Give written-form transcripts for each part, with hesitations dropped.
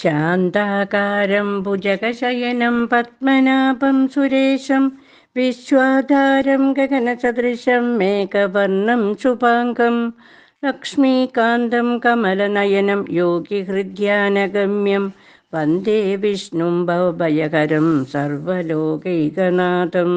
ശാന്താകാരം ഭുജഗശയനം പത്മനാഭം സുരേശം വിശ്വാധാരം ഗഗനസദൃശം മേഘവർണം ശുഭാംഗം ലക്ഷ്മീകാന്തം കമലനയനം യോഗിഹൃദ്യാനഗമ്യം വന്ദേ വിഷ്ണും ഭവഭയഹരം സർവലോകൈകനാഥം.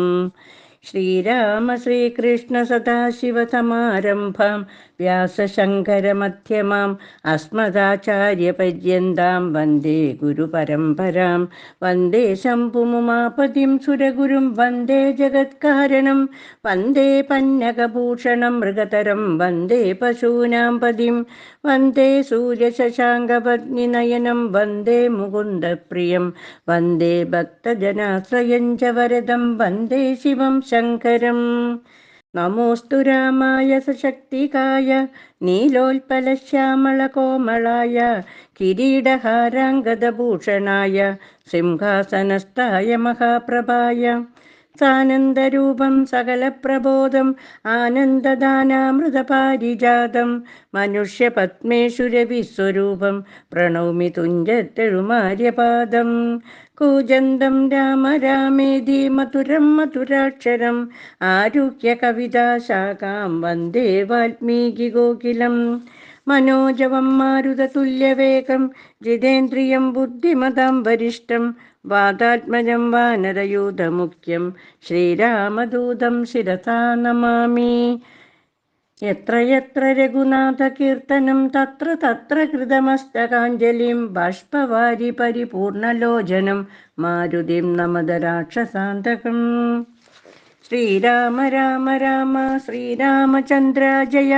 ശ്രീരാമ ശ്രീകൃഷ്ണ സദാശിവസമാരംഭാം വ്യാസശങ്കരമധ്യമാം അസ്മദാചാര്യപര്യന്താം വന്ദേ ഗുരുപരമ്പരാം. വന്ദേ ശംഭുമുമാപതിം സുരഗുരും വന്ദേ ജഗത്കാരണം. വന്ദേ പന്നകഭൂഷണം മൃഗതരം വന്ദേ പശൂനാം പതിം. വന്ദേ സൂര്യശശാങ്കപത്നിനയനം വന്ദേ മുകുന്ദപ്രിയം. വന്ദേ ഭക്തജനാശ്രയം ച വരദം വന്ദേ ശിവം ശങ്കരം. നമോസ്തു രാമായ സശക്തികായ നീലോൽപലശ്യാമളകോമളായ കിരീടഹാരാംഗദഭൂഷണായ സിംഹാസനസ്ഥായ മഹാപ്രഭായ. സാനന്ദരൂപം സകലപ്രബോധം ആനന്ദദാനാമൃതപാരിജാതം മനുഷ്യപത്മേഷുരവിസ്വരൂപം പ്രണൗമി തുഞ്ചത്തെഴുമാര്യപാദം. കൂജന്തം രാമ രാമേതി മധുരം മധുരാക്ഷരം ആരുഹ്യ കവിതാശാഖാം വന്ദേ വാൽമീകി കോകിലം. മനോജവം മാരുതതുല്യവേഗം ജിതേന്ദ്രിയം ബുദ്ധിമതാം വരിഷ്ഠം വാതാത്മജം വാനരയൂഥമുഖ്യം ശ്രീരാമദൂതം ശിരസാ നമാമി. യത്ര യത്ര രഘുനാഥകീർത്തനം തത്ര തത്ര കൃതമസ്തകാഞ്ജലിം ബാഷ്പവാരി പരിപൂർണലോചനം മാരുതിം നമത രാക്ഷസാന്തകം. ശ്രീരാമ രാമ രാമ ശ്രീരാമചന്ദ്ര ജയ.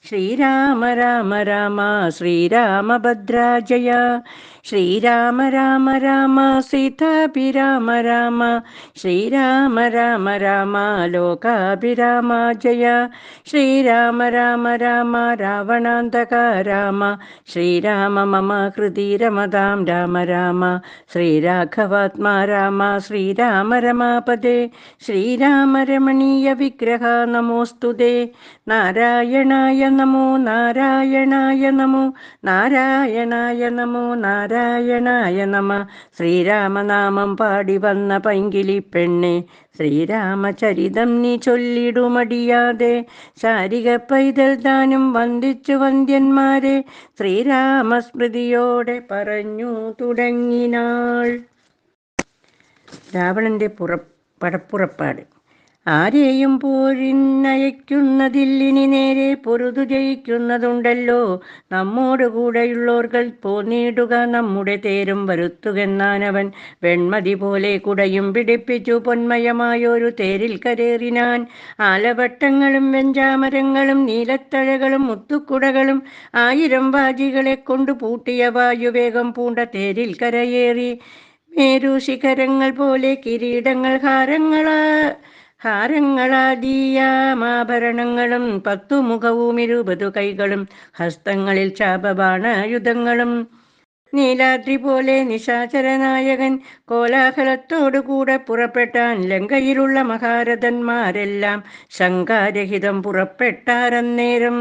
ശ്രീരാമ രാമ രാമ ശ്രീരാമഭദ്ര ജയ. ശ്രീരാമ രാമ രാമ സീതാഭിരാമ രാമ. ശ്രീരാമ രാമ രാമ ലോകാഭിരാമ ജയ. ശ്രീരാമ രാമ രാമ രാവണാന്തക രാമ. ശ്രീരാമ മമ ഹൃദി രമതാം രാമ രാമ. ശ്രീരാഘവാത്മാ രാമ ശ്രീരാമ രമാപദേ. ശ്രീരാമ രമണീയ വിഗ്രഹ നമോസ്തുതേ. നാരായണായ നമോ നാരായണായ നമോ നാരായണായ നമോ നാരായണായ നമ. ശ്രീരാമനാമം പാടി വന്ന പൈങ്കിളി പെണ്ണെ ശ്രീരാമചരിതം നീ ചൊല്ലിടുമടിയാതെ. ശാരിക പൈതൽ താനും വന്ദിച്ചു വന്ദ്യന്മാരെ ശ്രീരാമസ്മൃതിയോടെ പറഞ്ഞു തുടങ്ങിനാൾ. രാവണന്റെ പടപ്പുറപ്പാട്. ആരെയും പോരിന്നയക്കുന്നതില്ലിനി നേരെ പൊരുതു ജയിക്കുന്നതുണ്ടല്ലോ. നമ്മോട് കൂടെയുള്ളോർകൾ പോന്നിടുക നമ്മുടെ തേരും വരുത്തുകെന്നാനവൻ. വെൺമതി പോലെ കുടയും പിടിപ്പിച്ചു പൊന്മയമായൊരു തേരിൽ കരേറിനാൻ. ആലവട്ടങ്ങളും വെഞ്ചാമരങ്ങളും നീലത്തഴകളും മുത്തുക്കുടകളും 1000 വാജികളെ കൊണ്ട് പൂട്ടിയ വായുവേഗം പൂണ്ട തേരിൽ കരയേറി. മേരു ശിഖരങ്ങൾ പോലെ കിരീടങ്ങൾ ഹാരങ്ങളാദീയാമാഭരണങ്ങളും 10 മുഖവും 20 കൈകളും ഹസ്തങ്ങളിൽ ചാപബാണായുധങ്ങളും. നീലാദ്രി പോലെ നിശാചരനായകൻ കോലാഹലത്തോടുകൂടെ പുറപ്പെട്ടാൻ. ലങ്കയിലുള്ള മഹാരഥന്മാരെല്ലാം ശങ്കാരഹിതം പുറപ്പെട്ടാരന്നേരം.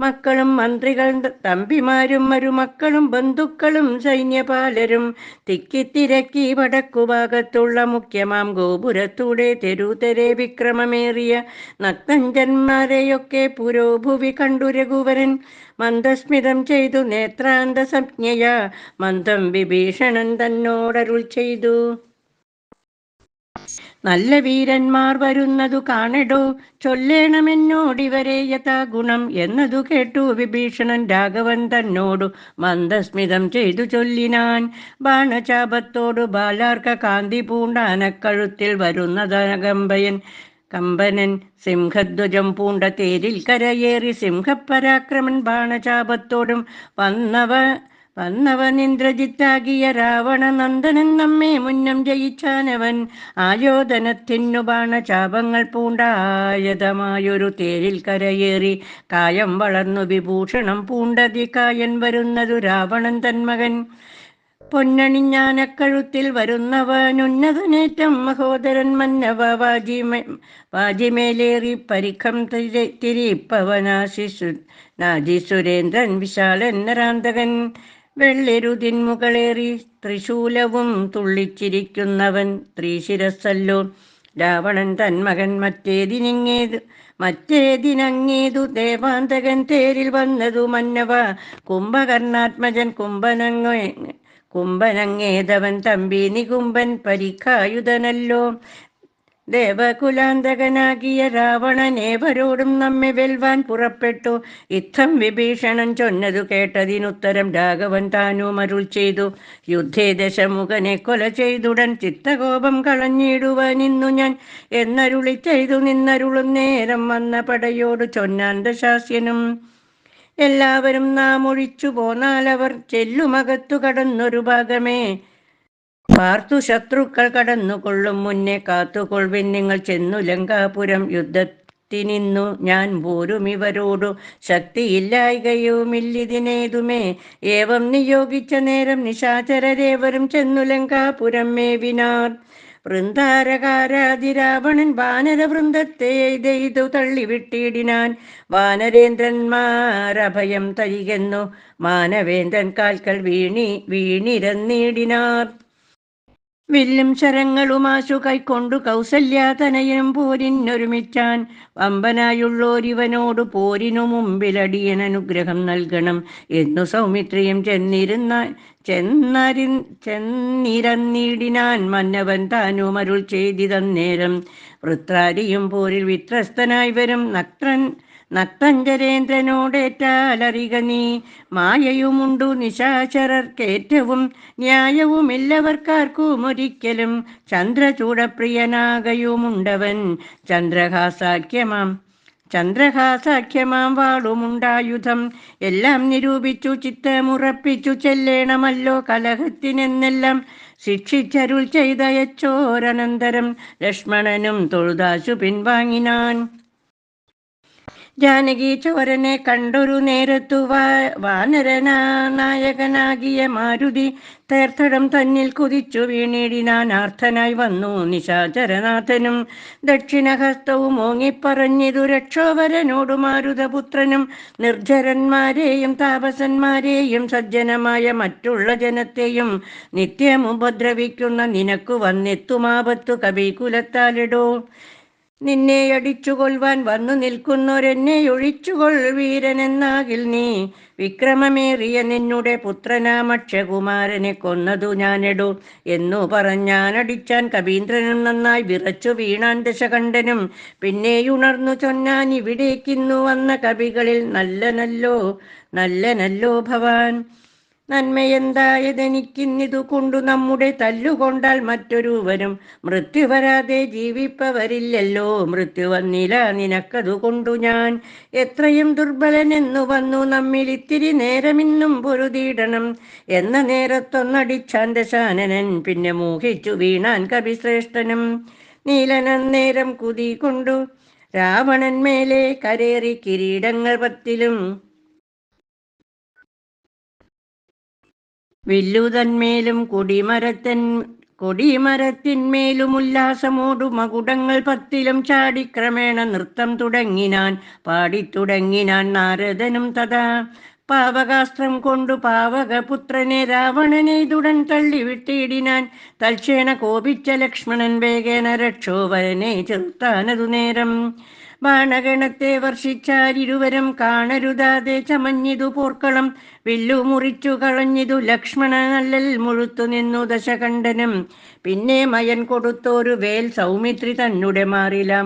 മക്കളും മന്ത്രികൾ തമ്പിമാരും മരുമക്കളും ബന്ധുക്കളും സൈന്യപാലരും തിക്കിത്തിരക്കി വടക്കുഭാഗത്തുള്ള മുഖ്യമാം ഗോപുരത്തൂടെ തെരുതെരെ വിക്രമമേറിയ നക്തഞ്ചന്മാരെയൊക്കെ പുരോഭുവി കണ്ടു രഘുവരൻ. മന്ദസ്മിതം ചെയ്തു നേത്രാന്ത സംജ്ഞയ മന്ദം വിഭീഷണൻ തന്നോടരുൾ ചെയ്തു. നല്ല വീരന്മാർ വരുന്നതു കാണടോ, ചൊല്ലേണമെന്നോടിവരെ യഥാഗുണം എന്നതു കേട്ടു വിഭീഷണൻ രാഘവൻ തന്നോടു മന്ദസ്മിതം ചെയ്തു ചൊല്ലിനാൻ. ബാണചാപത്തോടു ബാലാർക്ക കാന്തി പൂണ്ടാനക്കഴുത്തിൽ കമ്പനൻ സിംഹധ്വജം പൂണ്ട തേരിൽ കരയേറി. സിംഹപരാക്രമൻ ബാണചാപത്തോടും വന്നവനിന്ദ്രജിത്താകിയ രാവണനന്ദനൻ നമ്മെ മുന്നം ജയിച്ചാനവൻ. ആയോധനത്തിനു ബാണചാപങ്ങൾ പൂണ്ടായതമായൊരു തേരിൽ കരയേറി. കായം വളർന്നു വിഭൂഷണം പൂണ്ടതി കായൻ വരുന്നതു രാവണൻ തന്മകൻ. പൊന്നണിഞ്ഞാനക്കഴുത്തിൽ വരുന്നവനുന്നതനേറ്റം മഹോദരൻ മന്നവ. വാജിമേലേറി പരിഖം തിരിപ്പവനാശി സുരേന്ദ്രൻ വിശാലൻ നരാന്തകൻ. വെള്ളെരുതിന്മുകളേറി ത്രിശൂലവും തുള്ളിച്ചിരിക്കുന്നവൻ ത്രിശിരസ്സല്ലോ. രാവണൻ തന്മകൻ മറ്റേതിനങ്ങേതു ദേവാന്തകൻ തേരിൽ വന്നതു മന്നവ. കുംഭകർണാത്മജൻ കുംഭനങ്ങേതവൻ തമ്പി നികുംബൻ പരിക്കായുധനല്ലോ. ദേവകുലാന്തകനാകിയ രാവണനേവരോടും നമ്മെ വെൽവാൻ പുറപ്പെട്ടു. ഇത്തം വിഭീഷണൻ ചൊന്നതു കേട്ടതിനുത്തരം രാഘവൻ താനും അരുൾ ചെയ്തു. യുദ്ധേ ദശമുഖനെ കൊല ചെയ്തുടൻ ചിത്തകോപം കളഞ്ഞിടുവാനിന്നു ഞാൻ എന്നരുളി ചെയ്തു നിന്നരുളും നേരം വന്ന പടയോട് ചൊന്നാൻ ദശാസ്യനും. എല്ലാവരും നാം ഒഴിച്ചു പോന്നാലവർ ചെല്ലുമകത്തു കടന്നൊരു ഭാഗമേ പാർത്തു ശത്രുക്കൾ കടന്നുകൊള്ളും മുന്നേ കാത്തുകൊള്ളുവിൻ നിങ്ങൾ ചെന്നു ലങ്കാപുരം. യുദ്ധത്തിനിന്നു ഞാൻ പോരും ഇവരോടു ശക്തിയില്ലായ്കയുമില്ലിതിനേതുമേ. ഏവം നിയോഗിച്ച നേരം നിശാചരരേവരും ചെന്നു ലങ്കാപുരം മേവിനാർ. വൃന്ദാരകാരാതിരാവണൻ വാനരവൃന്ദത്തെ എയ്തെയ്തു തള്ളിവിട്ടിടിനാൻ. വാനരേന്ദ്രന്മാരഭയം തരികെന്നു മാനവേന്ദ്രൻ കാൽക്കൽ വീണിരന്നിടിനാർ. വില്ലും ശരങ്ങളുമാശു കൈക്കൊണ്ടു കൗസല്യാതനയനും പോരിനൊരുമിച്ചാൻ. വമ്പനായുള്ളോരിവനോടു പോരിനു മുമ്പിലടിയൻ അനുഗ്രഹം നൽകണം എന്നു സൗമിത്രിയും ചെന്നിരന്നിടിനാൻ. മന്നവൻ താനും അരുൾ ചെയ്തിതന്നേരം വൃത്രാരിയും പോരിൽ വിത്രസ്തനായി വരും നക്തഞ്ചരേന്ദ്രനോടേറ്റാലറിക നീ. മായയുമുണ്ടു നിശാചരർക്കേറ്റവും ന്യായവുമില്ലവർക്കാർക്കും ഒരിക്കലും. ചന്ദ്രചൂടപ്രിയനാകയുമുണ്ടവൻ ചന്ദ്രഹാസാഖ്യമാം വാളുമുണ്ടായുധം. എല്ലാം നിരൂപിച്ചു ചിത്തമുറപ്പിച്ചു ചെല്ലേണമല്ലോ കലഹത്തിനെന്നെല്ലാം ശിക്ഷിച്ചരുൾ ചെയ്തയച്ചോരനന്തരം ലക്ഷ്മണനും തൊഴുതാശു പിൻവാങ്ങിനാൻ. ജാനകി ചോരനെ കണ്ടൊരു നേരത്തു വാനരനായകനാകിയ മാരുതി തേർത്തടം തന്നിൽ കുതിച്ചു വീണിടിനാൻ. ആർത്തനായി വന്നു നിശാചരനാഥനും ദക്ഷിണഹസ്തവും ഓങ്ങിപ്പറഞ്ഞിതു രക്ഷോവരനോടു മാരുതപുത്രനും. നിർജ്ജരന്മാരെയും താപസന്മാരെയും സജ്ജനമായ മറ്റുള്ള ജനത്തെയും നിത്യമുപദ്രവിക്കുന്ന നിനക്കു വന്നെത്തുമാപത്തു കപികുലത്താലിടോ. നിന്നെ അടിച്ചുകൊള്ളുവാൻ വന്നു നിൽക്കുന്നൊരെന്നെ ഒഴിച്ചുകൊൾ വീരനെന്നാകിൽ നീ. വിക്രമമേറിയ നിന്നുടെ പുത്രനാമക്ഷകുമാരനെ കൊന്നതു ഞാനെടോ എന്നു പറഞ്ഞാനടിച്ചാൻ. കപീന്ദ്രനും നന്നായി വിറച്ചു വീണാൻ ദശകണ്ഠനും. പിന്നെയുണർന്നു ചൊന്നാൻ ഇവിടേക്കിന്നു വന്ന കവികളിൽ നല്ലനല്ലോ ഭവാൻ. നന്മയെന്തായതെനിക്കിന്നിതു കൊണ്ടു നമ്മുടെ തല്ലുകൊണ്ടാൽ മറ്റൊരുവരും മൃത്യു വരാതെ ജീവിപ്പവരില്ലല്ലോ. മൃത്യു വന്നില്ല നിനക്കതുകൊണ്ടു ഞാൻ എത്രയും ദുർബലനെന്നു വന്നു നമ്മിൽ ഇത്തിരി നേരമിന്നും പൊരുതിയിടണം എന്ന നേരത്തൊന്നടിച്ചാൻ ദശാനനൻ. പിന്നെ മോഹിച്ചു വീണാൻ കവിശ്രേഷ്ഠനും. നീലനന്നേരം കുതി കൊണ്ടു രാവണൻ മേലെ കരേറി കിരീടങ്ങൾ 10 വില്ലുതന്മേലും കൊടിമരത്തിന്മേലും ഉല്ലാസമോടു മകുടങ്ങൾ 10 ചാടിക്രമേണ നൃത്തം പാടിത്തുടങ്ങിനാൻ നാരദനും തഥാ. പാവകാസ്ത്രം കൊണ്ടു പാവകപുത്രനെ രാവണനെയ്തുടൻ തള്ളിവിട്ടിടിനാൻ. തൽക്ഷേണ കോപിച്ച ലക്ഷ്മണൻ വേഗേന രക്ഷോവരനെ ചെറുത്താനതു നേരം. ബാണഗണത്തെ വർഷിച്ചാലിരുവരും കാണരുതാതെ ചമഞ്ഞിതു പോർക്കളം. വില്ലു മുറിച്ചു കളഞ്ഞിതു ലക്ഷ്മണനല്ലൽ മുഴുത്തു നിന്നു ദശകണ്ഠനും. പിന്നെ മയൻ കൊടുത്തോരു വേൽ സൗമിത്രി തന്നെ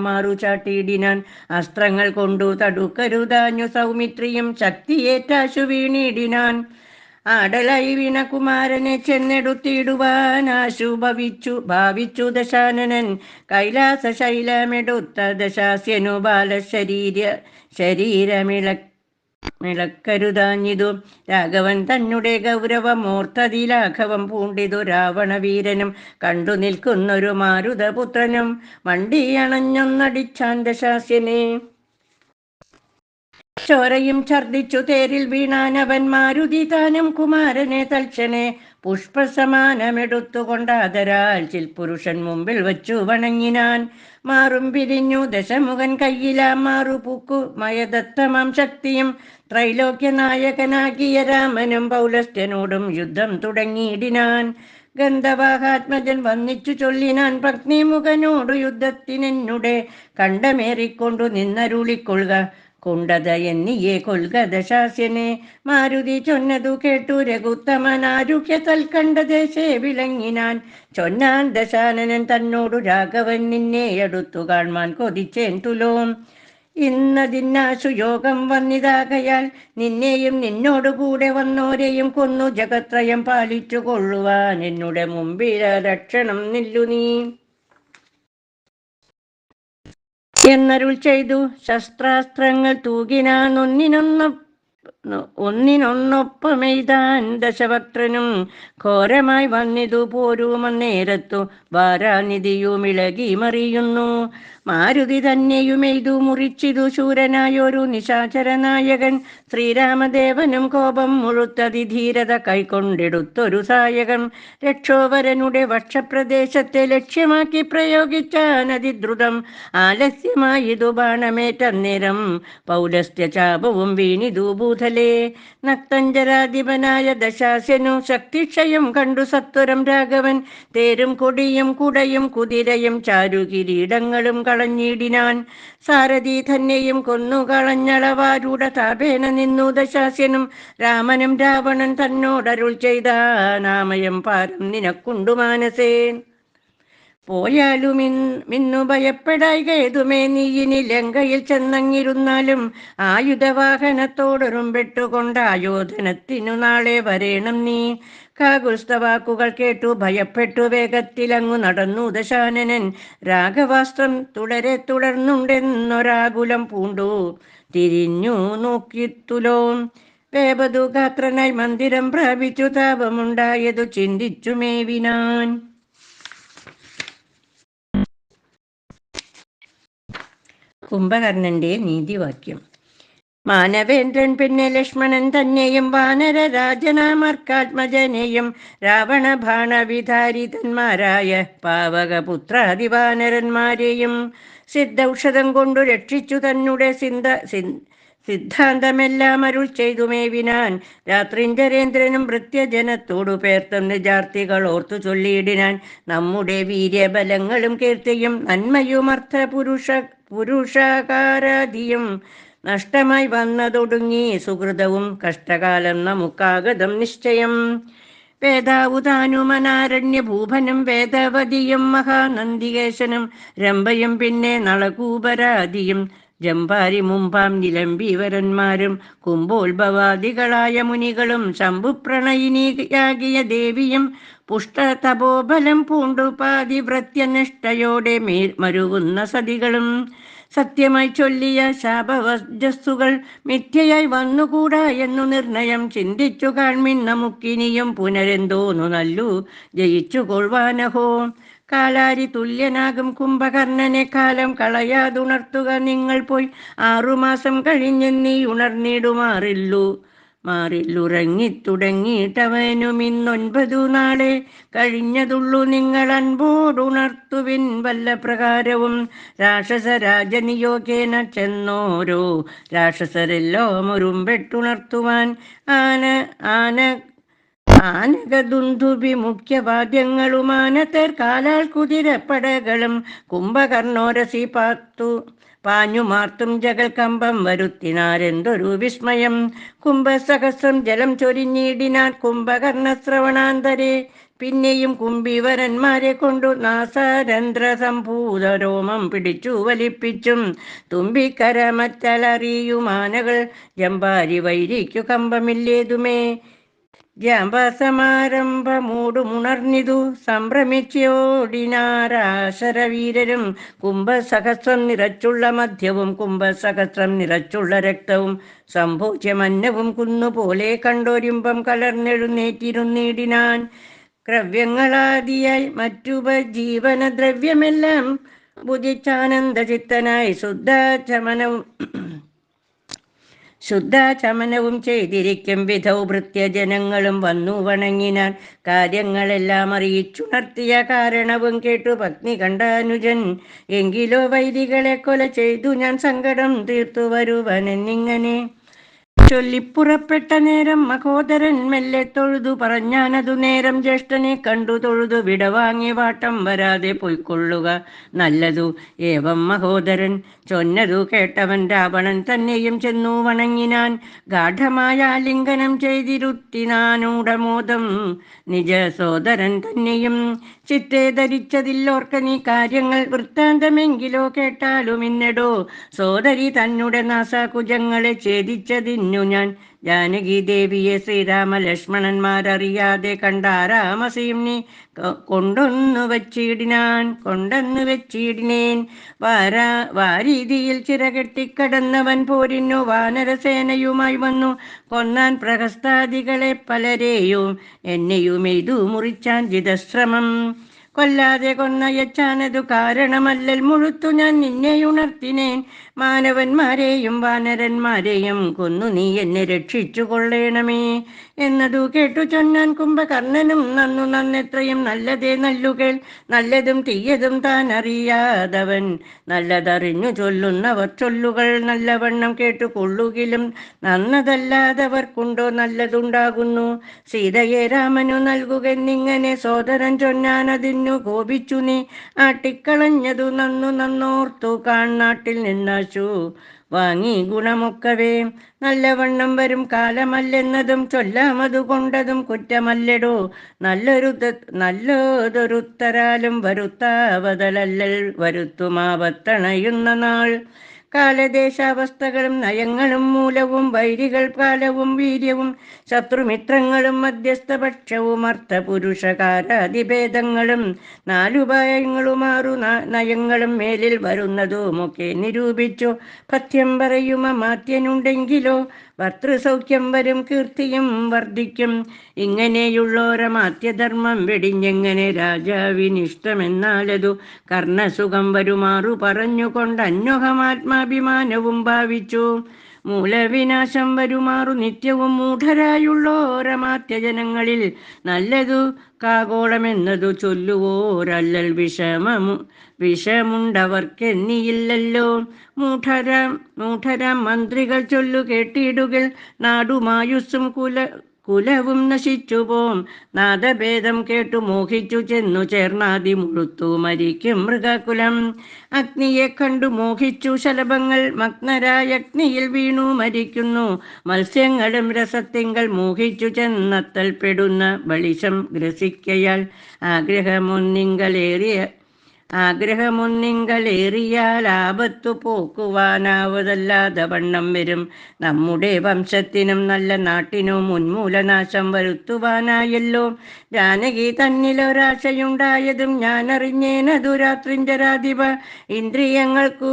മാറു ചാട്ടിയിടിനാൻ. അസ്ത്രങ്ങൾ കൊണ്ടു തടുക്കരുതാഞ്ഞു സൗമിത്രിയും ശക്തിയേറ്റാശു വീണിടിനാൻ. ആടലായി വീണകുമാരനെ ചെന്നെടുത്തിടുവാനാശു ഭാവിച്ചു ദശാനനൻ. കൈലാസ ശൈലമെടുത്ത ദശാസ്യനു ശരീരമിളക്കരുതാഞ്ഞിതു. രാഘവൻ തന്നെ ഗൗരവമോർത്തതിലാഘവം പൂണ്ടിതു. രാവണവീരനും കണ്ടു നിൽക്കുന്നൊരു മാരുതപുത്രനും മണ്ടിയണഞ്ഞൊന്നടിച്ചാൻ ദശാസ്യനെ. ചോരയും ഛർദിച്ചു തേരിൽ വീണാനവൻ. മാരുതി താനും കുമാരനെ തൽക്ഷണേ പുഷ്പസമാനമെടുത്തുകൊണ്ടാദരാൽ ചിൽപുരുഷൻ മുമ്പിൽ വച്ചു വണങ്ങിനാൻ. മാറും പിരിഞ്ഞു ദശമുഖൻ കയ്യിലാം മാറുപൂക്കു മയദത്തമാം ശക്തിയും ത്രൈലോക്യനായകനാകിയ രാമനും പൗലസ്ത്യനോടും യുദ്ധം തുടങ്ങിയിടിനാൻ. ഗന്ധവാഹാത്മജൻ വന്നിച്ചു ചൊല്ലിനാൻ പത്നിമുഖനോടു യുദ്ധത്തിനെന്നുടെ കണ്ടമേറിക്കൊണ്ടു നിന്നരുളിക്കൊള്ളുക. കുണ്ടത എന്നിയെ കൊൽക ദശാസ്യനെ. മാരുതി ചൊന്നതു കേട്ടു രഘുത്തമനാരുഹ്യ തൽക്കണ്ടദേശേ വിളങ്ങിനാൻ. ചൊന്നാൻ ദശാനനൻ തന്നോടു രാഘവൻ നിന്നെ അടുത്തു കാൺമാൻ കൊതിച്ചേൻ തുലോം. ഇന്നതിന്നാശു യോഗം വന്നിതാകയാൽ നിന്നെയും നിന്നോടുകൂടെ വന്നോരെയും കൊന്നു ജഗത്രയം പാലിച്ചു കൊള്ളുവാൻ എന്നുടെ മുമ്പിൽ രക്ഷണം നില്ലു നീ എന്നരുൾ ചെയ്തു. ശസ്ത്രാസ്ത്രങ്ങൾ തൂകിനാൻ ഒന്നിനൊന്നൊപ്പമെയ്താൻ ദശവക്ത്രനും. ഘോരമായി വന്നിതു പോരുമന്നേരത്തു വാരാനിധിയുമിളകി മറിയുന്നു. മാരുതി തന്നെയുമെയ്തു മുറിച്ചിതു ശൂരനായൊരു നിശാചരനായകൻ. ശ്രീരാമദേവനും കോപം മുഴുത്തതിധീരത കൈക്കൊണ്ടെടുത്തൊരു സായകം. രക്ഷോവരനുടെ വക്ഷപ്രദേശത്തെ ലക്ഷ്യമാക്കി പ്രയോഗിച്ചാനതിദ്രുതം. ആലസ്യമായിതു ബാണമേറ്റന്നേരം പൗലസ്ത്യ ചാപവും വീണിതു ഭൂതലേ. നക്തഞ്ചരാധിപനായ ദശാസ്യനു ശക്തിക്ഷയം കണ്ടു സത്വരം രാഘവൻ. തേരും കൊടിയും കുടയും കുതിരയും ചാരുകിരീടങ്ങളും കളഞ്ഞിടിനാൻ. സാരഥി തന്നെയും കൊന്നു കളഞ്ഞളവാരൂഢ താപേന നിന്നു ദശാസ്യനും. രാമനും രാവണൻ തന്നോടരുൾ ചെയ്താനാമയം പാരം നിനക്കുണ്ടു മാനസേൻ. പോയാലും ഇന്നു ഭയപ്പെടായികേതുമേ നീയിനി ലങ്കയിൽ ചെന്നങ്ങിരുന്നാലും. ആയുധവാഹനത്തോടൊരും പെട്ടുകൊണ്ടായോധനത്തിനു നാളെ വരേണം നീ. കാകുൽസ്ഥവാക്കുകൾ കേട്ടു ഭയപ്പെട്ടു വേഗത്തിലങ്ങു നടന്നു ദശാനനൻ. രാഘവാസ്ത്രം തുടർന്നുണ്ടെന്നൊരാകുലം പൂണ്ടു തിരിഞ്ഞു നോക്കിത്തുലോം. വേപതുഗാത്രനായി മന്ദിരം പ്രാപിച്ചു താപമുണ്ടായതു ചിന്തിച്ചു മേവിനാൻ. കുംഭകർണന്റെ നീതിവാക്യം. മാനവേന്ദ്രൻ പിന്നെ ലക്ഷ്മണൻ തന്നെയും വാനരരാജനാമർക്കാത്മജനെയും രാവണ ബാണവിധാരിതന്മാരായ പാവകപുത്രാദിവാനരന്മാരെയും സിദ്ധൌഷധം കൊണ്ടു രക്ഷിച്ചു തന്നെ സിദ്ധാന്തമെല്ലാം അരുൾ ചെയ്തു മേവിനാൻ. രാത്രിഞ്ചരേന്ദ്രനും ഭൃത്യജനത്തോടു പേർത്തും നിജാർത്തികൾ ഓർത്തു ചൊല്ലിയിടിനാൻ. നമ്മുടെ വീര്യബലങ്ങളും കീർത്തിയും നന്മയുമർത്ഥ പുരുഷകാരാധിയും നഷ്ടമായി വന്നതൊടുങ്ങി സുഹൃതവും കഷ്ടകാലം നമുക്കാഗതം നിശ്ചയം. വേദാവുതാനുമനാരണ്യ ഭൂപനും വേദവതിയും മഹാനന്ദികേശനും രംഭയും പിന്നെ നളകൂപരാദിയും ജംഭാരി മുമ്പാം നിലംബിവരന്മാരും കുംഭോത്ഭവാദികളായ മുനികളും ശംഭുപ്രണയിനിയാകിയ ദേവിയും പുഷ്ടതപോബലം പൂണ്ടു പാതിവ്രത്യനിഷ്ഠയോടെ മരുകുന്ന സതികളും സത്യമായി ചൊല്ലിയ ശാപവജസ്സുകൾ മിഥ്യയായി വന്നുകൂടാ എന്നു നിർണയം ചിന്തിച്ചു കാൺമിൻ നമുക്കിനിയും പുനരെന്തോന്നു നല്ലു ജയിച്ചു കൊള്ളുവാനഹോ. കാലാരി തുല്യനാകും കുംഭകർണനെ കാലം കളയാതുണർത്തുക നിങ്ങൾ പോയി. 6 മാസം കഴിഞ്ഞ് നീ മാറില്ലുറങ്ങിത്തുടങ്ങിയിട്ടവനും 9 നാളെ കഴിഞ്ഞതുള്ളു. നിങ്ങൾ അൻപോടുണർത്തുവിൻ വല്ല പ്രകാരവും. രാക്ഷസരാജനിയോഗേന ചെന്നോരോ രാക്ഷസരെല്ലാം ഒരുമ്പെട്ടുണർത്തുവാൻ ആനകദുന്ധുഭി മുഖ്യവാദ്യങ്ങളുമാനത്തേർ കാലാൽ കുതിരപ്പടകളും കുംഭകർണോരസി പാഞ്ഞുമാർത്തും ജഗൽകമ്പം വരുത്തിനാരെന്തൊരു വിസ്മയം. കുംഭസഹസ്രം ജലം ചൊരിഞ്ഞിടിനാൻ കുംഭകർണശ്രവണാന്തരെ. പിന്നെയും കുംഭിവരന്മാരെ കൊണ്ടു നാസാരന്ധ്ര സംഭൂതരോമം പിടിച്ചു വലിപ്പിച്ചും തുമ്പിക്കരമറ്റലറിയുമാനകൾ ജംഭാരി വൈരിക്കു കമ്പമില്ലേതുമേ. ജാമ്പസമാരംഭമൂടുമുണർന്നിതു സംഭ്രമിച്ചോടിനാരാശരവീരരും. കുംഭസഹസ്രം നിറച്ചുള്ള മധ്യവും കുംഭസഹസ്രം നിറച്ചുള്ള രക്തവും സംഭോജ്യമന്നവും കുന്നുപോലെ കണ്ടോരിമ്പം കലർന്നെഴുന്നേറ്റിരുന്നിടിനാൻ. ക്രവ്യങ്ങളാദിയായി മറ്റുപജീവനദ്രവ്യമെല്ലാം ഭുജിച്ചാനന്ദചിത്തനായി ശുദ്ധാചമനവും ചെയ്തിരിക്കും വിധൗ ഭൃത്യജനങ്ങളും വന്നു വണങ്ങിനാൻ. കാര്യങ്ങളെല്ലാം അറിയിച്ചുണർത്തിയ കാരണവും കേട്ടു പത്നി കണ്ടാനുജൻ. എങ്കിലോ വൈദികളെ കൊല ചെയ്തു ഞാൻ സങ്കടം തീർത്തു വരുവനെന്നിങ്ങനെ ചൊല്ലിപ്പുറപ്പെട്ട നേരം മഹോദരൻ മെല്ലെ തൊഴുതു പറഞ്ഞാനതു നേരം ജ്യേഷ്ഠനെ കണ്ടു തൊഴുതു വിടവാങ്ങി വാട്ടം വരാതെ പൊയ്ക്കൊള്ളുക നല്ലതു. ഏവം മഹോദരൻ ചൊന്നതു കേട്ടവൻ രാവണൻ തന്നെയും ചെന്നു വണങ്ങിനാൻ. ഗാഠമായ ആലിംഗനം ചെയ്തിരുത്തിനാനൂഢമോദം നിജ സോദരൻ തന്നെയും. ചിത്തെ ധരിച്ചതില്ലോർക്ക നീ കാര്യങ്ങൾ വൃത്താന്തമെങ്കിലോ കേട്ടാലും ഇന്നടോ. സോദരി തന്നെ നാസാകുജങ്ങളെ ഛേദിച്ചതിന്നു ഞാൻ ജാനകി ദേവിയെ ശ്രീരാമ ലക്ഷ്മണന്മാരറിയാതെ കണ്ടാരാമസിയും നീ കൊണ്ടെന്നു വെച്ചിടിനേൻ. വാരീതിയിൽ ചിറകെട്ടിക്കടന്നവൻ പോരിന്നു വാനരസേനയുമായി വന്നു കൊന്നാൻ പ്രഹസ്താദികളെ പലരെയും. എന്നെയും എയ്തു മുറിച്ചാൻ ജിതശ്രമം കൊല്ലാതെ കൊന്നയച്ചാനതു കാരണമല്ലൽ മുഴുത്തു ഞാൻ നിന്നെയുണർത്തിനേൻ. മാനവന്മാരെയും വാനരന്മാരെയും കൊന്നു നീ എന്നെ രക്ഷിച്ചു കൊള്ളേണമേ എന്നതു കേട്ടു ചൊന്നാൻ കുംഭകർണനും നന്നെത്രയും നല്ലതേ നല്ലുകൾ. നല്ലതും തീയതും താൻ അറിയാതവൻ നല്ലതറിഞ്ഞു ചൊല്ലുന്നവർ ചൊല്ലുകൾ നല്ലവണ്ണം കേട്ടു കൊള്ളുകിലും നന്നതല്ലാതവർക്കുണ്ടോ നല്ലതുണ്ടാകുന്നു. സീതയെ രാമനു നൽകുകെന്നിങ്ങനെ സോദരൻ ചൊന്നാനതിന്നു കോപിച്ചു നീ ആട്ടിക്കളഞ്ഞതു നന്നോർത്തു നാട്ടിൽ നിന്നാശു വാങ്ങി ഗുണമൊക്കവേ. നല്ലവണ്ണം വരും കാലമല്ലെന്നതും ചൊല്ലാമതു കൊണ്ടതും കുറ്റമല്ലടോ. നല്ലതൊരുത്തരാലും വരുത്താവതലല്ലൽ വരുത്തുമാപത്തണയുന്ന നാൾ. കാലദേശാവസ്ഥകളും നയങ്ങളും മൂലവും വൈരികൾ കാലവും വീര്യവും ശത്രുമിത്രങ്ങളും മധ്യസ്ഥപക്ഷവും അർത്ഥപുരുഷകാരാതിഭേദങ്ങളും നാലുപായങ്ങളുമാറു നയങ്ങളും മേലിൽ വരുന്നതുമൊക്കെ നിരൂപിച്ചു പഥ്യം പറയുമ മാത്യനുണ്ടെങ്കിലോ ഭർത്തൃസൗഖ്യം വരും കീർത്തിയും വർദ്ധിക്കും. ഇങ്ങനെയുള്ളോരമാത്യധർമ്മം വെടിഞ്ഞെങ്ങനെ രാജാവിനിഷ്ടമെന്നാലതു കർണസുഖം വരുമാറു പറഞ്ഞുകൊണ്ട് അന്വഹമാത്മാഭിമാനവും ഭാവിച്ചു. മൂലവിനാശം വരുമാറു നിത്യവും മൂഢരായുള്ളോരമാത്യജനങ്ങളിൽ നല്ലതു കാഗോളമെന്നതു ചൊല്ലുവോരല്ലൽ വിഷമുണ്ടവർക്കെന്നിയില്ലല്ലോ. മൂഢരാം മന്ത്രികൾ ചൊല്ലു കേട്ടിടുകൾ നാടുമായുസ്സും കുലവും നശിച്ചുപോം. നാദഭേദം കേട്ടു മോഹിച്ചു ചെന്നു ചേർന്നാതി മുഴുത്തു മരിക്കും മൃഗകുലം. അഗ്നിയെ കണ്ടു മോഹിച്ചു ശലഭങ്ങൾ മഗ്നരായ അഗ്നിയിൽ വീണു മരിക്കുന്നു. മത്സ്യങ്ങളും രസത്തിങ്കൾ മോഹിച്ചു ചെന്നത്തൽ പെടുന്ന ബളിഷം ഗ്രസിക്കയാൽ ആഗ്രഹമൊന്നിങ്കലേറിയാൽ ആപത്തു പോക്കുവാനാവതല്ലാതെ വണ്ണം വരും. നമ്മുടെ വംശത്തിനും നല്ല നാട്ടിനും ഉന്മൂലനാശം വരുത്തുവാനായല്ലോ ജാനകി തന്നിലൊരാശയുണ്ടായതും ഞാൻ അറിഞ്ഞേനതു രാത്രിഞ്ചരാധിപ. ഇന്ദ്രിയങ്ങൾക്കു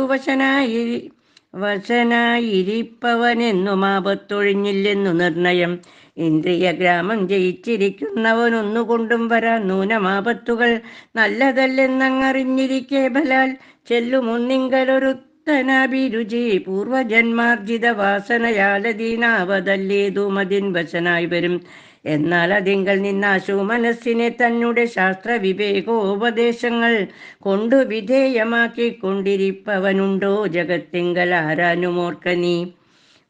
വശനായിരിപ്പവനെന്നും ആപത്തൊഴിഞ്ഞില്ലെന്നു നിർണയം. ഇന്ദ്രിയഗ്രാമം ജയിച്ചിരിക്കുന്നവനൊന്നുകൊണ്ടും വരാ നൂനമാപത്തുകൾ നല്ലതല്ലെന്നങ്ങറിഞ്ഞിരിക്കെ ബലാൽ ചെല്ലുമൊന്നിങ്കലൊരുത്തനാഭിരുചി പൂർവജന്മാർജിത വാസനയാലതീനാവതല്ലേതുമതിൻ വശനായി വരും. എന്നാൽ അതിങ്കൽ നിന്നാശു മനസ്സിനെ തന്നെ ശാസ്ത്രവിവേകോപദേശങ്ങൾ കൊണ്ടു വിധേയമാക്കിക്കൊണ്ടിരിപ്പവനുണ്ടോ ജഗത്തിങ്കൽ ആരാനുമോർക്ക നീ.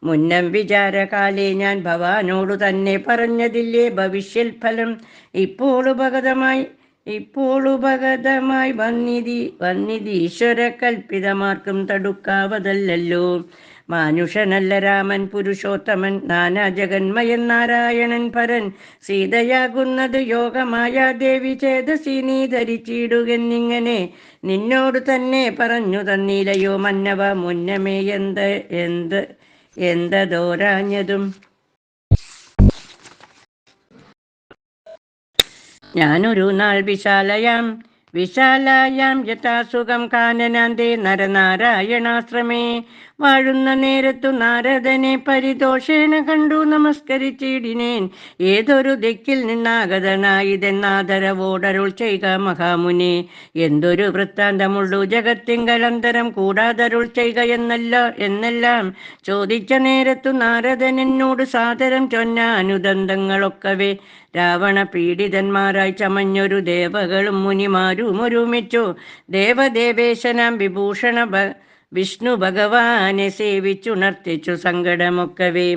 മുന്നം വിചാരകാലേ ഞാൻ ഭവാനോടു തന്നെ പറഞ്ഞതില്ലേ ഭവിഷ്യൽ ഫലം. ഇപ്പോളുപഗതമായി വന്നിതീശ്വര കൽപ്പിതമാർക്കും തടുക്കാവതല്ലോ. മാനുഷനല്ല രാമൻ പുരുഷോത്തമൻ നാനാ ജഗന്മയൻ നാരായണൻ പരൻ. സീതയാകുന്നത് യോഗമായ ദേവി ചേതസി നീ ധരിച്ചിടുകെന്നിങ്ങനെ നിന്നോടു തന്നെ പറഞ്ഞു തന്നീലയോ മന്നവ മുന്നമേ എന്തതോരാഞ്ഞതും. ഞാനൊരു നാൾ വിശാലയാം വിശാലായാം യഥാസുഖം കാനനാന്തേ നരനാരായണാശ്രമേ. വാഴുന്ന നേരത്തു നാരദനെ പരിതോഷേണ കണ്ടു നമസ്കരിച്ചിടിനേൻ. ഏതൊരു ദിക്കിൽ നിന്നാഗതനായിതെന്നാദരവോടരുൾ ചെയ്ക മഹാമുനി. എന്തൊരു വൃത്താന്തമുള്ളു ജഗത്തിങ്കലന്തരം കൂടാതരുൾ ചെയ്ക എന്നെല്ലാം ചോദിച്ച നേരത്തു നാരദൻ എന്നോട് സാദരം ചൊന്നാനുദന്തങ്ങളൊക്കവേ. രാവണ പീഡിതന്മാരായി ചമഞ്ഞൊരു ദേവകളും മുനിമാരും ഒരുമിച്ചു ദേവദേവേശനാം വിഭൂഷണ വിഷ്ണു ഭഗവാനെ സേവിച്ചുണർത്തിച്ചു സങ്കടമൊക്കവേ.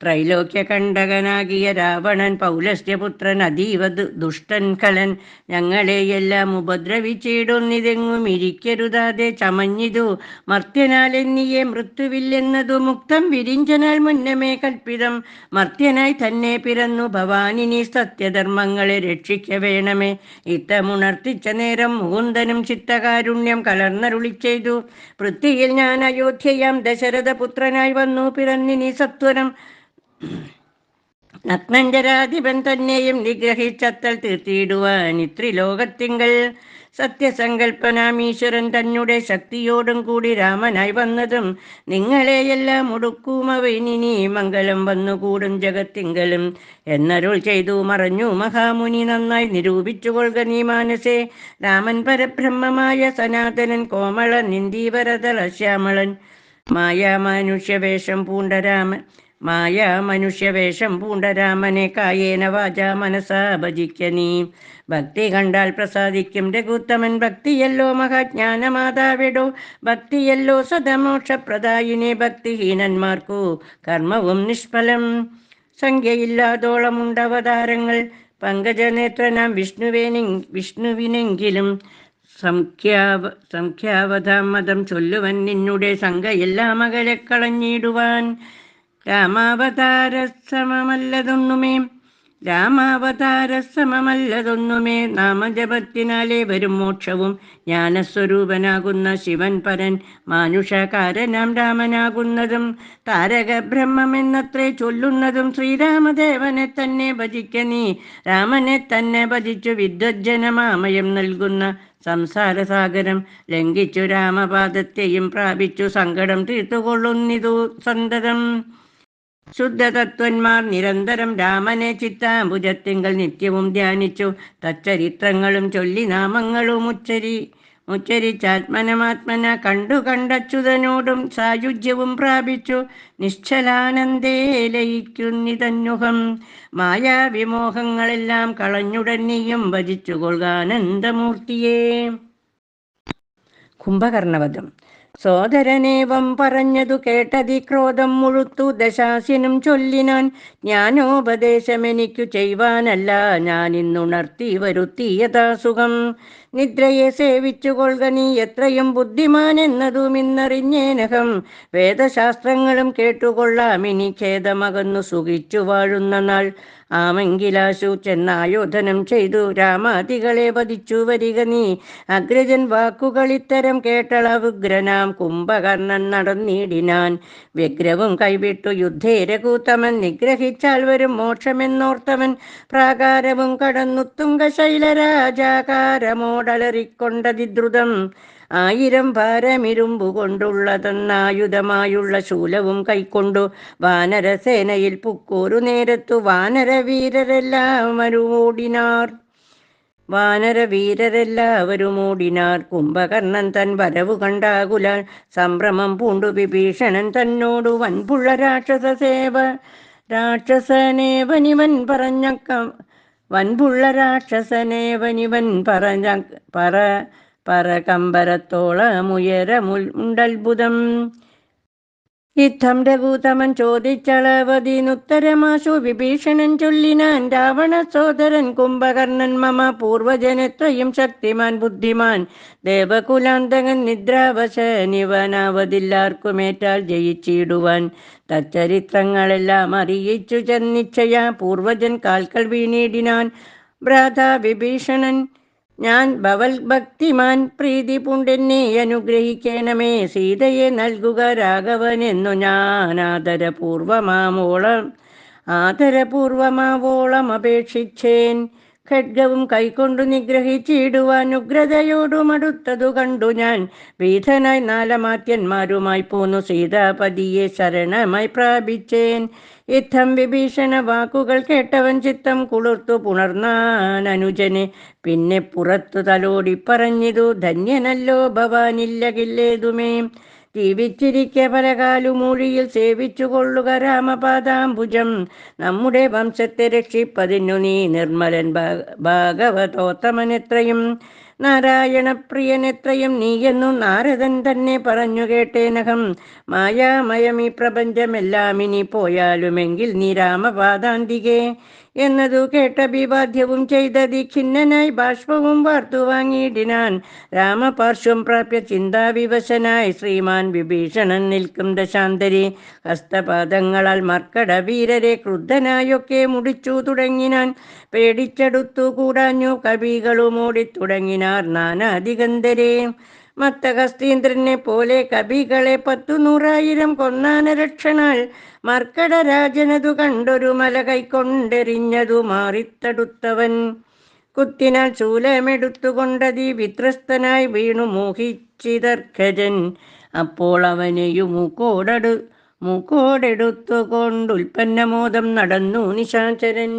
ത്രൈലോക്യ കണ്ടകനാകിയ രാവണൻ പൗലസ്ത്യപുത്രൻ അതീവ ദുഷ്ടൻ കലൻ. ഞങ്ങളെയെല്ലാം ഉപദ്രവിച്ചിടുന്നിതെങ്ങും ഇരിക്കരുതാതെ ചമഞ്ഞിതു മർത്യനാലെന്നിയെ മൃത്യുവില്ലെന്നതു മുക്തം വിരിഞ്ചനാൽ മുന്നമേ കൽപ്പിതം. മർത്യനായി തന്നെ പിറന്നു ഭവാനിനി സത്യധർമ്മങ്ങളെ രക്ഷിക്ക വേണമേ. ഇത്തമുണർത്തിച്ച നേരം മുകുന്ദനും ചിത്തകാരുണ്യം കലർന്നരുളി ചെയ്തു. പൃഥ്വിയിൽ ഞാൻ അയോധ്യയാം ദശരഥപുത്രനായി വന്നു പിറന്നിനി സത്വരം. നഗ്നഞ്ജരാധിപൻ തന്നെയും നിഗ്രഹിച്ചത്തൽ തീർത്തിയിടുവാൻ ഇത്രിലോകത്തിങ്കൽ സത്യസങ്കൽപ്പനാമീശ്വരൻ തന്നെ ശക്തിയോടും കൂടി രാമനായി വന്നതും നിങ്ങളെയെല്ലാം ഒടുക്കുമവനിനി മംഗലം വന്നുകൂടും ജഗത്തിങ്കലും എന്നരുൾ ചെയ്തു മറഞ്ഞു മഹാമുനി. നന്നായി നിരൂപിച്ചു കൊള്ളുക നീ മാനസേ. രാമൻ പരബ്രഹ്മമായ സനാതനൻ കോമളൻ നിന്ദീവരതല ശ്യാമളൻ. മനുഷ്യവേഷം പൂണ്ട രാമനെ കായേന വാചാ മനസാ ഭജിക്ക നീ. ഭക്തി കണ്ടാൽ പ്രസാദിക്കും രഘുത്തമൻ. ഭക്തിയല്ലോ മഹാജ്ഞാനമാതാവിടോ. ഭക്തിയല്ലോ സദമോക്ഷപ്രദായിനെ. ഭക്തിഹീനന്മാർക്കു കർമ്മവും നിഷ്ഫലം. സംഖ്യയില്ലാതോളമുണ്ടവതാരങ്ങൾ പങ്കജനേത്രനാം വിഷ്ണുവിനെങ്കിലും സംഖ്യാവധാം മതം ചൊല്ലുവൻ നിന്നുടെ സംഘയെല്ലാം അകലെ കളഞ്ഞിടുവാൻ. രാമാവതാരസമമല്ലതൊന്നുമേ നാമജപത്തിനാലേ വരും മോക്ഷവും. ജ്ഞാനസ്വരൂപനാകുന്ന ശിവൻ പരൻ മാനുഷകാരനാം രാമനാകുന്നതും താരക ബ്രഹ്മമെന്നത്രേ ചൊല്ലുന്നതും. ശ്രീരാമദേവനെ തന്നെ ഭജിക്ക നീ. രാമനെ തന്നെ ഭജിച്ചു വിദ്വജ്ജനമാമയം നൽകുന്ന സംസാരസാഗരം ലംഘിച്ചു രാമപാദത്തെയും പ്രാപിച്ചു സങ്കടം തീർത്തുകൊള്ളുന്നിതു സന്തതം. ശുദ്ധതത്വന്മാർ നിരന്തരം രാമനെ ചിത്താംബുജത്തിങ്കൽ നിത്യവും ധ്യാനിച്ചു തച്ചരിത്രങ്ങളും ചൊല്ലി നാമങ്ങളും ഉച്ചരിച്ചാത്മനമാത്മന കണ്ടച്യുതനോടും സായുജ്യവും പ്രാപിച്ചു നിശ്ചലാനന്ദേ ലയിക്കുന്നിതന്നുഹം. മായാവിമോഹങ്ങളെല്ലാം കളഞ്ഞുടൻ നീയും ഭജിച്ചു കൊള്ളുകാനന്ദമൂർത്തിയേ. കുംഭകർണവധം. സോദരനേവം പറഞ്ഞതു കേട്ടതി ക്രോധം മുഴുത്തു ദശാസ്യനും ചൊല്ലിനാൻ. ജ്ഞാനോപദേശമെനിക്കു ചെയ്യുവാനല്ല ഞാനിന്നുണർത്തി വരുത്തിയതാസുഖം. നിദ്രയെ സേവിച്ചു കൊള്ളുക നീ എത്രയും ബുദ്ധിമാൻ എന്നതുമിന്നറിഞ്ഞേനഹം. വേദശാസ്ത്രങ്ങളും കേട്ടുകൊള്ളാമിനി ഖേദമകന്നു സുഖിച്ചു വാഴുന്ന നാൾ. ആമെങ്കിലാശു ചെന്നായോധനം ചെയ്തു രാമാദികളെ വധിച്ചു വരിക നീ. അഗ്രജൻ വാക്കുകളിത്തരം കേട്ടളവുഗ്രനാം കുംഭകർണൻ നടന്നിടിനാൻ. വ്യഗ്രവും കൈവിട്ടു യുദ്ധേ രഘുത്തമൻ നിഗ്രഹിച്ചാൽ വരും മോക്ഷമെന്നോർത്തവൻ. പ്രാകാരവും കടന്നു തുംഗശൈലരാജാകാരമോടലറിക്കൊണ്ടതിദ്രുതം. 1000 ഭാരമിരുമ്പു കൊണ്ടുള്ളതെന്നായുധമായുള്ള ശൂലവും കൈക്കൊണ്ടു വാനരസേനയിൽ പുക്കൂരു നേരത്തു വാനരവീരരെല്ലാവരുമോടിനാർ. കുംഭകർണൻ തൻ വരവു കണ്ടാകുലാൽ സംഭ്രമം പൂണ്ടു വിഭീഷണൻ തന്നോടു വൻപുള്ള രാക്ഷസനേവനിവൻ പറഞ്ഞ പറകമ്പരത്തോളമുയരമുണ്ടത്ഭുതം. യുദ്ധം രഘുത്തമൻ ചോദിച്ചളവതിനുത്തരമാശു വിഭീഷണൻ ചൊല്ലിനാൻ. രാവണ സോദരൻ കുംഭകർണൻ മമ പൂർവജനെത്രയും ശക്തിമാൻ ബുദ്ധിമാൻ. ദേവകുലാന്തകൻ നിദ്രാവശനിവനാവതില്ലാർക്കുമേറ്റാൽ ജയിച്ചിടുവാൻ. തച്ചരിത്രങ്ങളെല്ലാം അറിയിച്ചു ചെന്നിച്ഛയാ പൂർവജൻ കാൽക്കൽ വീണിടിനാൻ. ഭ്രാതാ വിഭീഷണൻ ഞാൻ ഭവൽ ഭക്തിമാൻ പ്രീതി പൂണ്ടെന്നെ അനുഗ്രഹിക്കണമേ. സീതയെ നൽകുക രാഘവനെന്നു ഞാൻ ആദരപൂർവമാവോളം അപേക്ഷിച്ചേൻ. ഖഡ്ഗവും കൈക്കൊണ്ടു നിഗ്രഹിച്ചിടുവാൻ ഉഗ്രതയോടുമടുത്തതു കണ്ടു ഞാൻ. ഭീതനായി നാലമാത്യന്മാരുമായി പോന്നു സീതാപതിയെ ശരണമായി പ്രാപിച്ചേൻ. യുദ്ധം വിഭീഷണ വാക്കുകൾ കേട്ടവൻ ചിത്തം കുളിർത്തു പുണർന്നാൻ അനുജനെ. പിന്നെ പുറത്തു തലോടി പറഞ്ഞിതു, ധന്യനല്ലോ ഭവാനില്ലകില്ലേതുമേ. ജീവിച്ചിരിക്കെ പലകാലുമൂഴിയിൽ സേവിച്ചു കൊള്ളുക രാമപാദാംബുജം. നമ്മുടെ വംശത്തെ രക്ഷിപ്പതിനു നീ നിർമ്മലൻ ഭാഗവതോത്തമനെത്രയും നാരായണപ്രിയനെത്രയും നീയെന്നു നാരദൻ തന്നെ പറഞ്ഞു കേട്ടേനകം. മായാമയം ഈ പ്രപഞ്ചമെല്ലാം ഇനി പോയാലുമെങ്കിൽ നീ രാമപാദാന്തികേ എന്നതു കേട്ട വിവാദ്യവും ചെയ്തതി ഖിന്നനായി ബാഷ്പവും വാർത്തു വാങ്ങിയിടിനാൻ. രാമപാർശ്വം പ്രാപ്യ ചിന്താവിവശനായി ശ്രീമാൻ വിഭീഷണൻ നിൽക്കും ദശാന്തരി. ഹസ്തപാദങ്ങളാൽ മർക്കട വീരരെ ക്രുദ്ധനായൊക്കെ മുടിച്ചു തുടങ്ങിനാൻ. പേടിച്ചെടുത്തു കൂടാഞ്ഞു കവികളും ഓടിത്തുടങ്ങിനാർ നാനാദിഗന്ധരെ. മത്തഹസ്തീന്ദ്രനെ പോലെ കവികളെ 100,000 കൊന്നാനരക്ഷണാൽ. മർക്കടരാജനതു കണ്ടൊരു മല കൈക്കൊണ്ടെറിഞ്ഞതു മാറിത്തടുത്തവൻ. കുത്തിനാൽ ശൂലമെടുത്തുകൊണ്ടതി വിത്രസ്തനായി വീണു മോഹിച്ചിതർഖജൻ. അപ്പോൾ അവനെയും മൂക്കോടെടുത്തുകൊണ്ടുൽപ്പന്നമോദം നടന്നു നിശാചരൻ.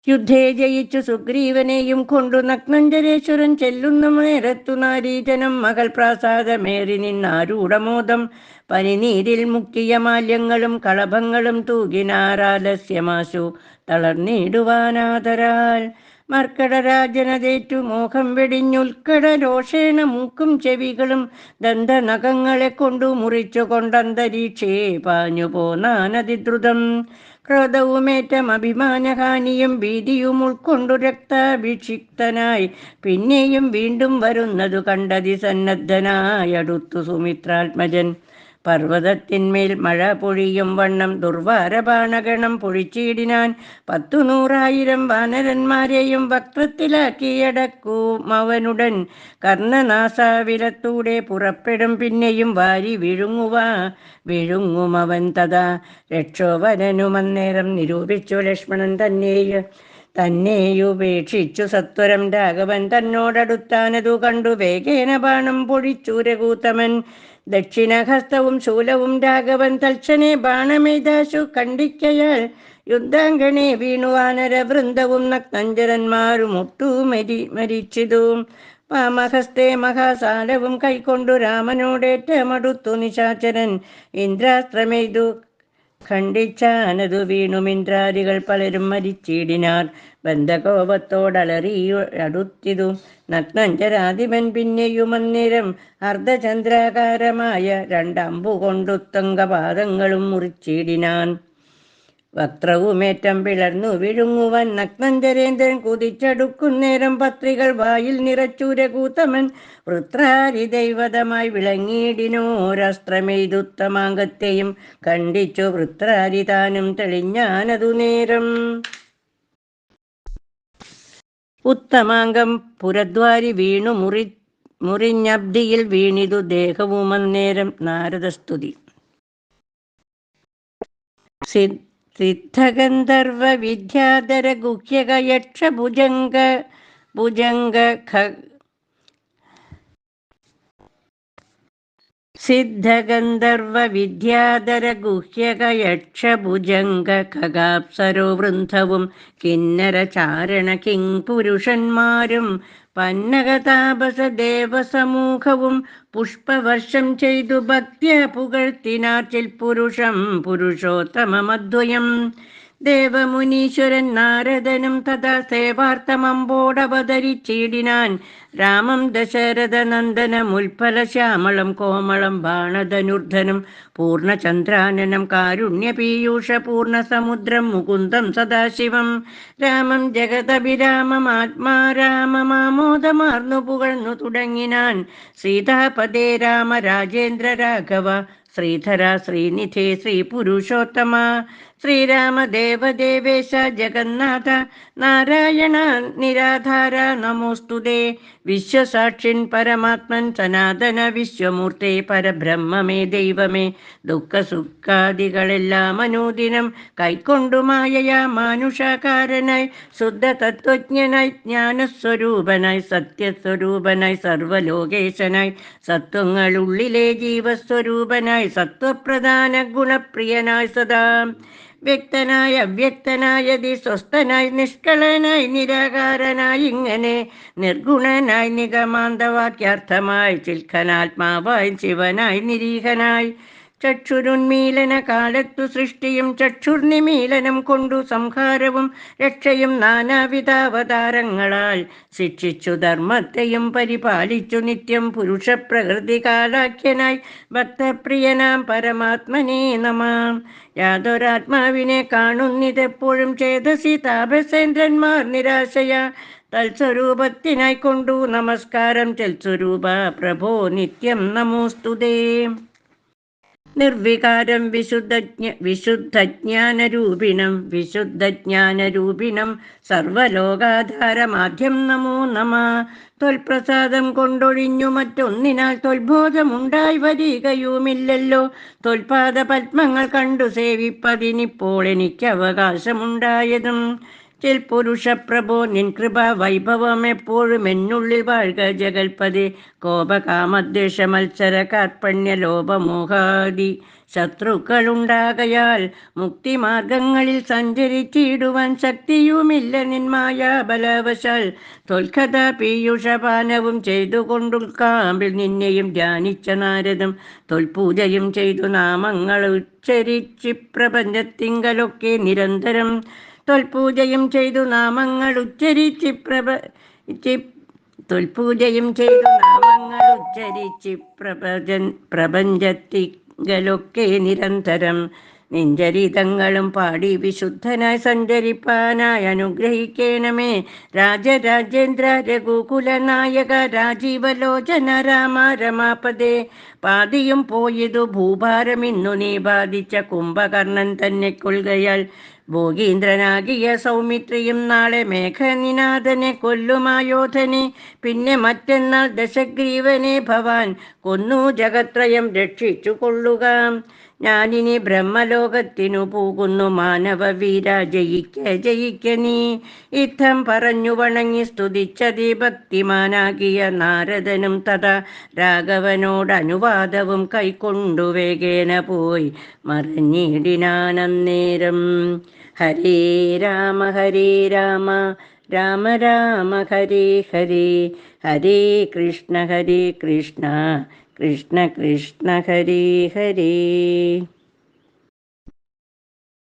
യുദ്ധേ ജയിച്ചു സുഗ്രീവനെയും കൊണ്ടു നഗ്നഞ്ജരേശ്വരൻ ചെല്ലുന്ന നേരത്തു നാരീജനം മകൾ പ്രാസാദമേറി നിന്നാരൂഢമോദം. പനിനീരിൽ മുക്കിയ മാല്യങ്ങളും കളഭങ്ങളും തൂകിനാരാലസ്യമാശു തളർന്നിടുവാനാദരാൽ. മർക്കടരാജനതേറ്റു മോഹം വെടിഞ്ഞുൽക്കട രോഷേണ മൂക്കും ചെവികളും ദന്തനഖങ്ങളെ കൊണ്ടു മുറിച്ചു കൊണ്ടന്തരീക്ഷേ പാഞ്ഞു പോനാനതിദ്രുതം. ക്രോധവുമേറ്റം അഭിമാനഹാനിയും ഭീതിയും ഉൾക്കൊണ്ടു രക്താഭിഷിക്തനായി പിന്നെയും വീണ്ടും വരുന്നതു കണ്ടതി സന്നദ്ധനായടുത്തു സുമിത്രാത്മജൻ. പർവ്വതത്തിന്മേൽ മഴ പൊഴിയും വണ്ണം ദുർവാരബാണഗണം പൊഴിച്ചിടിനാൻ. 100,000 വാനരന്മാരെയും വക്രത്തിലാക്കിയടക്കും അവനുടൻ. കർണനാസാവിലത്തൂടെ പുറപ്പെടും പിന്നെയും വാരി വിഴുങ്ങുമവൻ തഥാ. രക്ഷോവരനുമന്നേരം നിരൂപിച്ചു ലക്ഷ്മണൻ തന്നെയുപേക്ഷിച്ചു സത്വരം. രാഘവൻ തന്നോടടുത്താനതു കണ്ടു വേഗേന ബാണം പൊഴിച്ചു രഘൂത്തമൻ. ദക്ഷിണഹസ്തവും ശൂലവും രാഘവൻ തൽക്ഷണേ ബാണമെയ്താശു ഖണ്ഡിക്കയാൽ. യുദ്ധാംഗണേ വീണു വാനരവൃന്ദവും നഗ്നഞ്ജരന്മാരും മരിച്ചിതു. വാമഹസ്തേ മഹാസാലവും കൈക്കൊണ്ടു രാമനോടേറ്റമടുത്തു നിശാചരൻ. ഇന്ദ്രാസ്ത്രമെയ്തു ഖണ്ഡിച്ചാനതു വീണുമിന്ദ്രാദികൾ പലരും മരിച്ചിടിനാർ. ബന്ധകോപത്തോടലറി അടുത്തിതു നഗ്നഞ്ജരാധിപൻ. പിന്നെയും അന്നേരം അർദ്ധചന്ദ്രാകാരമായ 2 അമ്പുകൊണ്ടു തങ്കപാദങ്ങളും മുറിച്ചിടിനാൻ. വക്രവുമേറ്റം പിളർന്നു വിഴുങ്ങുവാൻ നഗ്നഞ്ജരേന്ദ്രൻ കുതിച്ചടുക്കുന്നേരം പത്രികൾ വായിൽ നിറച്ചു രഘൂത്തമൻ. വൃത്രാരി ദൈവതമായി വിളങ്ങിയിടിനോരസ്ത്രമെയ്തുത്തമാങ്കത്തെയും ഖണ്ഡിച്ചു വൃത്രാരി താനും തെളിഞ്ഞാനതു നേരം. ഉത്തമാംഗം പുരദ്വാരി വീണു മുറിഞ്ഞബ്ദിയിൽ വീണിതു ദേഹവുമന്നേരം. നാരദസ്തുതി. സിദ്ധഗന്ധർവ വിദ്യാധര ഗുഹ്യക യക്ഷ ഭുജംഗ സിദ്ധഗന്ധർവ വിദ്യാധര ഗുഹ്യക യക്ഷ ഭുജംഗ ഖഗാപ്സരോ വൃന്ദവും കിന്നര ചാരണ കിംപുരുഷന്മാരും പന്നകതാപസ ദേവസമൂഹവും പുഷ്പവർഷം ചെയ്തു ഭക്ത്യ പുകഴ്ത്തിനാർ പുരുഷോത്തമമദ്വയം. ദേവമുനീശ്വരൻ നാരദനും തഥാ സേവാർത്ഥമമ്പോടവതരിച്ചിടിനാൻ. രാമം ദശരഥനന്ദനമുൽഫല ശ്യാമളം കോമളം ബാണധനുർധനം പൂർണ്ണചന്ദ്രാനനം കാരുണ്യപീയൂഷ പൂർണ്ണസമുദ്രം മുകുന്ദം സദാശിവം. രാമം ജഗദഭിരാമമാത്മാരാമമാമോദമാർന്നു പുകഴ്ന്നു തുടങ്ങിനാൻ. സീതാപദേ രാമ രാജേന്ദ്ര രാഘവ ശ്രീധര ശ്രീനിധേ ശ്രീ പുരുഷോത്തമ. ശ്രീരാമദേവദേവേശ ജഗന്നാഥ നാരായണ നിരാധാര നമോസ്തുതേ. വിശ്വസാക്ഷിൻ പരമാത്മൻ സനാതന വിശ്വമൂർത്തേ പരബ്രഹ്മമേ ദൈവമേ. ദുഃഖസുഖാദികളെല്ലാം അനുദിനം കൈക്കൊണ്ടു മായയാ മാനുഷാകാരനായി ശുദ്ധ തത്വജ്ഞനായി ജ്ഞാനസ്വരൂപനായി സത്യസ്വരൂപനായി സർവലോകേശനായി സത്വങ്ങളുള്ളിലെ ജീവസ്വരൂപനായി സത്വപ്രധാന ഗുണപ്രിയനായി സദാ വ്യക്തനായി അവ്യക്തനായതി സ്വസ്ഥനായി നിഷ്കളനായി നിരാകാരനായി ഇങ്ങനെ നിർഗുണനായി നിഗമാന്തവാക്യാർത്ഥമായി ചിൽഖനാത്മാവായി ശിവനായി നിരീഹനായി ചക്ഷുരുന്മീലന കാലത്തു സൃഷ്ടിയും ചക്ഷുർനിമീലനം കൊണ്ടു സംഹാരവും രക്ഷയും നാനാവിധാവതാരങ്ങളാൽ ശിക്ഷിച്ചു ധർമ്മത്തെയും പരിപാലിച്ചു നിത്യം പുരുഷപ്രകൃതി കാലാഖ്യനായി ഭക്തപ്രിയനാം പരമാത്മനേ നമാം. യാതൊരാത്മാവിനെ കാണുന്നിതെപ്പോഴും ചേതസി താപസേന്ദ്രന്മാർ നിരാശയ തൽസ്വരൂപത്തിനായി കൊണ്ടു നമസ്കാരം ചെൽസ്വരൂപ പ്രഭോ നിത്യം നമോസ്തുതേ. നിർവികാരം വിശുദ്ധജ്ഞാനരൂപിണം സർവലോകാധാരമാദ്യം നമോ നമ. ത്വൽപ്രസാദം കൊണ്ടൊഴിഞ്ഞു മറ്റൊന്നിനാൽ ത്വൽബോധമുണ്ടായി വരികയുമില്ലല്ലോ. ത്വൽപാദ പത്മങ്ങൾ കണ്ടു സേവിപ്പതിനിപ്പോൾ എനിക്ക് അവകാശമുണ്ടായതും. ചിൽപുരുഷപ്രഭോ നിൻ കൃപ വൈഭവം എപ്പോഴും എന്നുള്ളിൽ വാഴ്ക ജഗൽപതി. കോപകാമദ്വേഷ മത്സര കാർപ്പണ്യ ലോപമോഹാദി ശത്രുക്കളുണ്ടാകയാൽ മുക്തിമാർഗങ്ങളിൽ സഞ്ചരിച്ചിടുവാൻ ശക്തിയുമില്ല നിന്മായ ബലവശാൽ. ത്വൽകഥ പീയൂഷപാനവും ചെയ്തുകൊണ്ടുൾക്കാമ്പിൽ നിന്നെയും ധ്യാനിച്ച നാരദം ത്വൽപൂജയും ചെയ്തു നാമങ്ങൾ ഉച്ചരിച്ച് പ്രപഞ്ചത്തിങ്കലൊക്കെ നിരന്തരം ത്വൽപൂജയും ചെയ്തു നാമങ്ങൾ ഉച്ചരിച്ച് പ്രപഞ്ചത്തിങ്കലൊക്കെ നിരന്തരം നിഞ്ചരിതങ്ങളും പാടി വിശുദ്ധനായി സഞ്ചരിപ്പാനായി അനുഗ്രഹിക്കണമേ. രാജരാജേന്ദ്ര രഘുകുല നായക രാജീവലോചന രാമ രമാപദേ. പാതിയും പോയതു ഭൂഭാരമിന്നു നീ ബാധിച്ച കുംഭകർണൻ തന്നെ കൊൽകയാൽ. ഭോഗീന്ദ്രനാകിയ സൗമിത്രിയും നാളെ മേഘനിനാഥനെ കൊല്ലുമായോധനെ. പിന്നെ മറ്റന്നാൾ ദശഗ്രീവനെ ഭവാൻ കൊന്നു ജഗത്രയം രക്ഷിച്ചു കൊള്ളുക. ഞാനിനി ബ്രഹ്മലോകത്തിനു പോകുന്നു മാനവ വീര ജയിക്ക നീ. യുദ്ധം പറഞ്ഞു വണങ്ങി സ്തുതിച്ചതി ഭക്തിമാനാകിയ നാരദനും തഥാ രാഘവനോടനുവാദവും കൈക്കൊണ്ടു വേഗേന പോയി മറിഞ്ഞിടിനാനന്നേരം. ഹരേ രാമ രാമ രാമ ഹരേ ഹരേ. ഹരേ കൃഷ്ണ കൃഷ്ണ കൃഷ്ണ ഹരേ ഹരേ.